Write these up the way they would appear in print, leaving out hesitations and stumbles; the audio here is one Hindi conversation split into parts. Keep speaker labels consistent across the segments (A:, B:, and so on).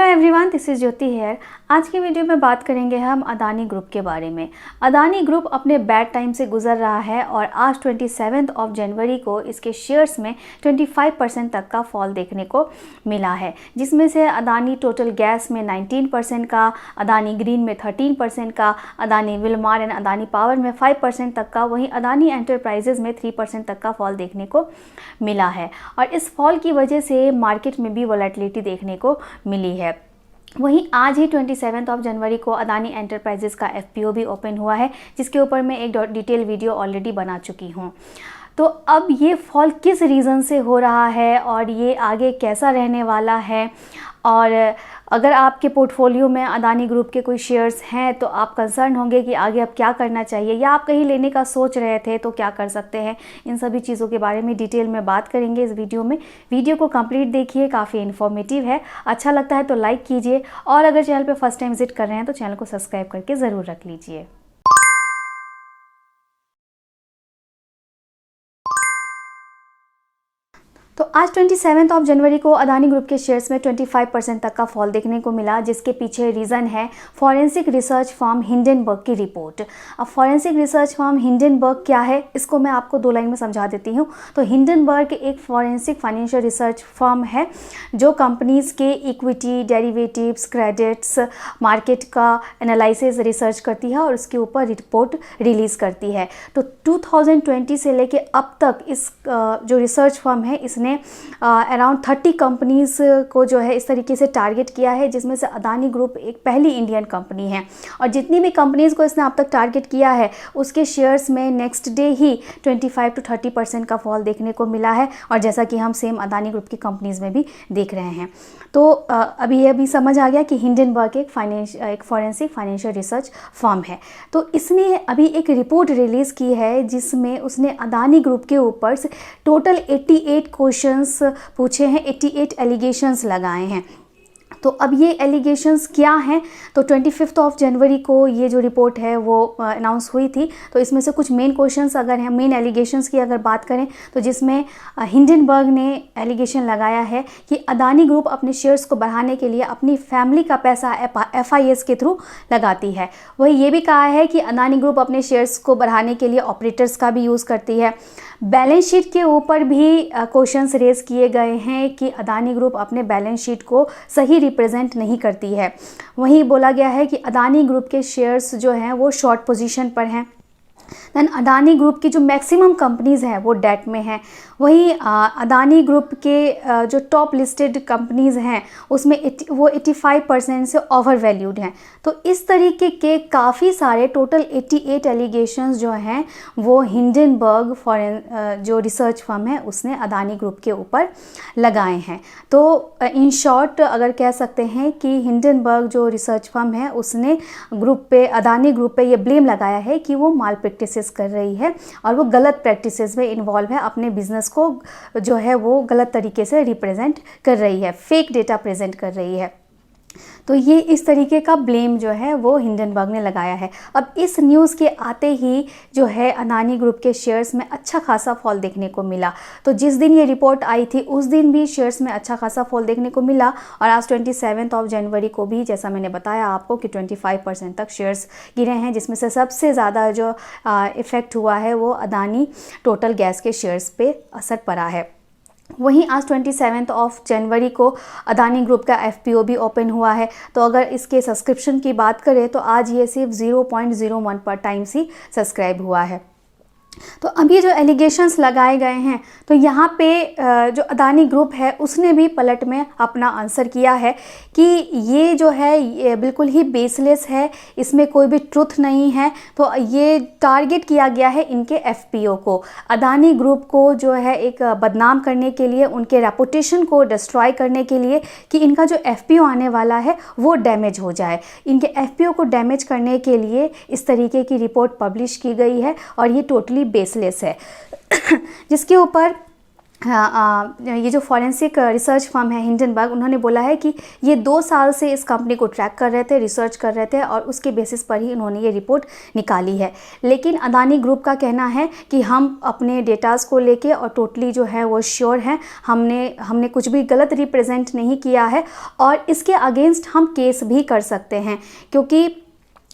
A: Hi everyone, this is Jyoti here. आज की वीडियो में बात करेंगे हम अदानी ग्रुप के बारे में। अदानी ग्रुप अपने बैड टाइम से गुजर रहा है और आज 27 जनवरी को इसके शेयर्स में 25% तक का फॉल देखने को मिला है, जिसमें से अदानी टोटल गैस में 19% का, अदानी ग्रीन में 13% का, Adani Wilmar and Adani power में 5% तक का, वहीं अदानी एंटरप्राइजेज में 3% तक का फॉल देखने को मिला है। और इस फॉल की वजह से मार्केट में भी वोलेटिलिटी देखने को मिली है। वहीं आज ही 27 जनवरी को अदानी एंटरप्राइजेस का एफपीओ भी ओपन हुआ है, जिसके ऊपर मैं एक डिटेल वीडियो ऑलरेडी बना चुकी हूँ। तो अब ये फॉल किस रीज़न से हो रहा है और ये आगे कैसा रहने वाला है, और अगर आपके पोर्टफोलियो में अदानी ग्रुप के कोई शेयर्स हैं तो आप कंसर्न होंगे कि आगे अब क्या करना चाहिए, या आप कहीं लेने का सोच रहे थे तो क्या कर सकते हैं। इन सभी चीज़ों के बारे में डिटेल में बात करेंगे इस वीडियो में। वीडियो को कंप्लीट देखिए, काफ़ी इन्फॉर्मेटिव है। अच्छा लगता है तो लाइक कीजिए, और अगर चैनल पर फर्स्ट टाइम विजिट कर रहे हैं तो चैनल को सब्सक्राइब करके ज़रूर रख लीजिए। तो आज 27 जनवरी को अदानी ग्रुप के शेयर्स में 25% तक का फॉल देखने को मिला, जिसके पीछे रीज़न है फॉरेंसिक रिसर्च फर्म हिंडनबर्ग की रिपोर्ट। अब फॉरेंसिक रिसर्च फर्म हिंडनबर्ग क्या है, इसको मैं आपको दो लाइन में समझा देती हूँ। तो हिंडनबर्ग एक फॉरेंसिक फाइनेंशियल रिसर्च फर्म है जो कंपनीज़ के इक्विटी, डेरिवेटिव्स, क्रेडिट्स, मार्केट का एनालिसिस, रिसर्च करती है और उसके ऊपर रिपोर्ट रिलीज़ करती है। तो 2020 से लेके अब तक इस जो रिसर्च फर्म है इसने अराउंड 30 कंपनीज़ को जो है इस तरीके से टारगेट किया है, जिसमें से अदानी ग्रुप एक पहली इंडियन कंपनी है। और जितनी भी कंपनीज़ को इसने अब तक टारगेट किया है उसके शेयर्स में नेक्स्ट डे ही 25 to 30% का फॉल देखने को मिला है, और जैसा कि हम सेम अदानी ग्रुप की कंपनीज़ में भी देख रहे हैं। तो अभी समझ आ गया कि हिंडनबर्ग एक फॉरेंसिक फाइनेंशियल रिसर्च फर्म है। तो इसने अभी एक रिपोर्ट रिलीज़ की है जिसमें उसने अदानी ग्रुप के ऊपर टोटल 88 क्वेश्चंस पूछे हैं, 88 एलिगेशंस लगाए हैं। तो अब ये एलिगेशंस क्या हैं, तो 25 जनवरी को ये जो रिपोर्ट है वो अनाउंस हुई थी। तो इसमें से कुछ मेन क्वेश्चंस अगर हैं, मेन एलिगेशंस की अगर बात करें तो जिसमें हिंडनबर्ग ने एलिगेशन लगाया है कि अदानी ग्रुप अपने शेयर्स को बढ़ाने के लिए अपनी फैमिली का पैसा FIS के थ्रू लगाती है। वही ये भी कहा है कि अदानी ग्रुप अपने शेयर्स को बढ़ाने के लिए ऑपरेटर्स का भी यूज़ करती है। बैलेंस शीट के ऊपर भी क्वेश्चंस रेज किए गए हैं कि अदानी ग्रुप अपने बैलेंस शीट को सही रिप्रेजेंट नहीं करती है। वहीं बोला गया है कि अदानी ग्रुप के शेयर्स जो हैं वो शॉर्ट पोजीशन पर हैं। दैन अदानी ग्रुप की जो मैक्सिमम कंपनीज़ हैं वो डेट में हैं। वहीं अदानी ग्रुप के जो टॉप लिस्टेड कंपनीज़ हैं उसमें वो 85% से ओवर वैल्यूड हैं। तो इस तरीके के काफ़ी सारे टोटल 88 एलिगेशंस जो हैं वो हिंडनबर्ग जो रिसर्च फर्म है उसने अदानी ग्रुप के ऊपर लगाए हैं। तो इन शॉर्ट अगर कह सकते हैं कि हिंडनबर्ग जो रिसर्च फर्म है उसने अदानी ग्रुप पे ये ब्लेम लगाया है कि वो माल प्रैक्टिसेस कर रही है और वो गलत प्रैक्टिसेस में इन्वॉल्व है, अपने बिजनेस को जो है वो गलत तरीके से रिप्रेजेंट कर रही है, फेक डेटा प्रेजेंट कर रही है। तो ये इस तरीके का ब्लेम जो है वो हिंडनबर्ग ने लगाया है। अब इस न्यूज़ के आते ही जो है अदानी ग्रुप के शेयर्स में अच्छा खासा फॉल देखने को मिला। तो जिस दिन ये रिपोर्ट आई थी उस दिन भी शेयर्स में अच्छा खासा फॉल देखने को मिला, और आज 27 जनवरी को भी जैसा मैंने बताया आपको कि 25% तक शेयर्स गिरे हैं, जिसमें से सबसे ज़्यादा जो इफ़ेक्ट हुआ है वो अदानी टोटल गैस के शेयर्स पे असर पड़ा है। वहीं आज 27 जनवरी को अदानी ग्रुप का एफपीओ भी ओपन हुआ है। तो अगर इसके सब्सक्रिप्शन की बात करें तो आज ये सिर्फ 0.01 पर टाइम्स ही सब्सक्राइब हुआ है। तो अब ये जो एलिगेशंस लगाए गए हैं तो यहाँ पे जो अदानी ग्रुप है उसने भी पलट में अपना आंसर किया है कि ये जो है ये बिल्कुल ही बेसलेस है, इसमें कोई भी ट्रुथ नहीं है। तो ये टारगेट किया गया है इनके एफपीओ को, अदानी ग्रुप को जो है एक बदनाम करने के लिए, उनके रेपुटेशन को डिस्ट्रॉय करने के लिए कि इनका जो एफपीओ आने वाला है वो डैमेज हो जाए। इनके एफपीओ को डैमेज करने के लिए इस तरीके की रिपोर्ट पब्लिश की गई है और ये टोटली बेसलेस है जिसके ऊपर ये जो फॉरेंसिक रिसर्च फर्म है हिंडनबर्ग, उन्होंने बोला है कि ये 2 साल से इस कंपनी को ट्रैक कर रहे थे, रिसर्च कर रहे थे और उसके बेसिस पर ही उन्होंने ये रिपोर्ट निकाली है। लेकिन अदानी ग्रुप का कहना है कि हम अपने डेटाज़ को लेके और टोटली जो है वो श्योर हैं, हमने कुछ भी गलत रिप्रेजेंट नहीं किया है और इसके अगेंस्ट हम केस भी कर सकते हैं, क्योंकि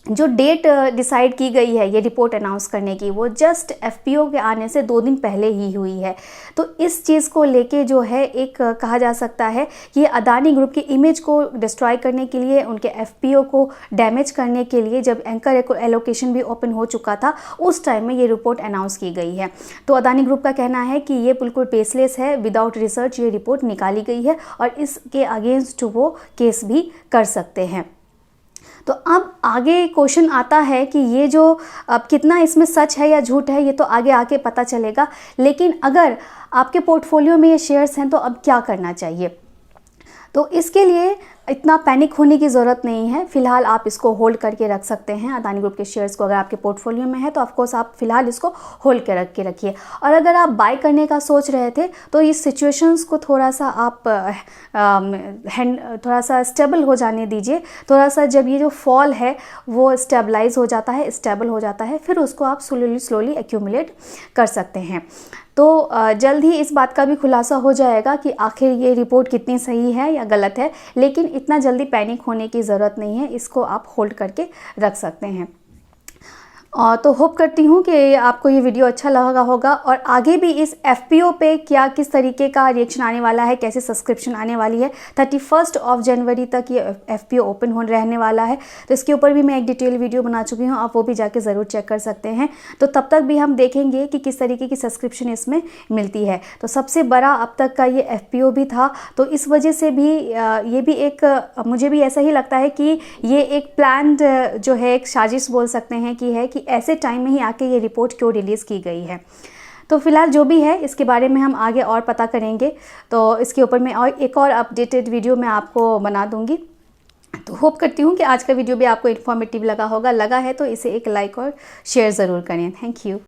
A: जो डेट डिसाइड की गई है ये रिपोर्ट अनाउंस करने की, वो जस्ट एफपीओ के आने से 2 दिन पहले ही हुई है। तो इस चीज़ को लेके जो है एक कहा जा सकता है कि ये अदानी ग्रुप की इमेज को डिस्ट्रॉय करने के लिए, उनके एफपीओ को डैमेज करने के लिए, जब एंकर एलोकेशन भी ओपन हो चुका था उस टाइम में ये रिपोर्ट अनाउंस की गई है। तो अदानी ग्रुप का कहना है कि ये बिल्कुल बेसलेस है, विदाउट रिसर्च ये रिपोर्ट निकाली गई है और इसके अगेंस्ट वो केस भी कर सकते हैं। तो अब आगे क्वेश्चन आता है कि ये जो अब कितना इसमें सच है या झूठ है ये तो आगे आके पता चलेगा, लेकिन अगर आपके पोर्टफोलियो में ये शेयर्स हैं तो अब क्या करना चाहिए। तो इसके लिए इतना पैनिक होने की ज़रूरत नहीं है। फ़िलहाल आप इसको होल्ड करके रख सकते हैं। अदानी ग्रुप के शेयर्स को अगर आपके पोर्टफोलियो में है तो ऑफकोर्स आप फ़िलहाल इसको होल्ड के रखिए। और अगर आप बाय करने का सोच रहे थे तो इस सिचुएशंस को थोड़ा सा आप थोड़ा सा स्टेबल हो जाने दीजिए। थोड़ा सा जब ये जो फॉल है वो स्टेबलाइज हो जाता है, स्टेबल हो जाता है, फिर उसको आप स्लोली एक्यूमुलेट कर सकते हैं। तो जल्द ही इस बात का भी खुलासा हो जाएगा कि आखिर ये रिपोर्ट कितनी सही है या गलत है, लेकिन इतना जल्दी पैनिक होने की ज़रूरत नहीं है, इसको आप होल्ड करके रख सकते हैं। तो होप करती हूँ कि आपको ये वीडियो अच्छा लगा होगा और आगे भी इस एफपीओ पे क्या किस तरीके का रिएक्शन आने वाला है, कैसे सब्सक्रिप्शन आने वाली है। 31 जनवरी तक ये एफपीओ ओपन हो रहने वाला है, तो इसके ऊपर भी मैं एक डिटेल वीडियो बना चुकी हूँ, आप वो भी जाके ज़रूर चेक कर सकते हैं। तो तब तक भी हम देखेंगे कि किस तरीके की सब्सक्रिप्शन इसमें मिलती है। तो सबसे बड़ा अब तक का ये एफपीओ भी था, तो इस वजह से भी ये भी एक मुझे भी ऐसा ही लगता है कि ये एक प्लान्ड जो है एक साजिश बोल सकते हैं कि ऐसे टाइम में ही आके ये रिपोर्ट क्यों रिलीज़ की गई है। तो फिलहाल जो भी है इसके बारे में हम आगे और पता करेंगे, तो इसके ऊपर मैं और एक और अपडेटेड वीडियो मैं आपको बना दूंगी। तो होप करती हूँ कि आज का वीडियो भी आपको इन्फॉर्मेटिव लगा होगा। लगा है तो इसे एक लाइक और शेयर ज़रूर करें। Thank you.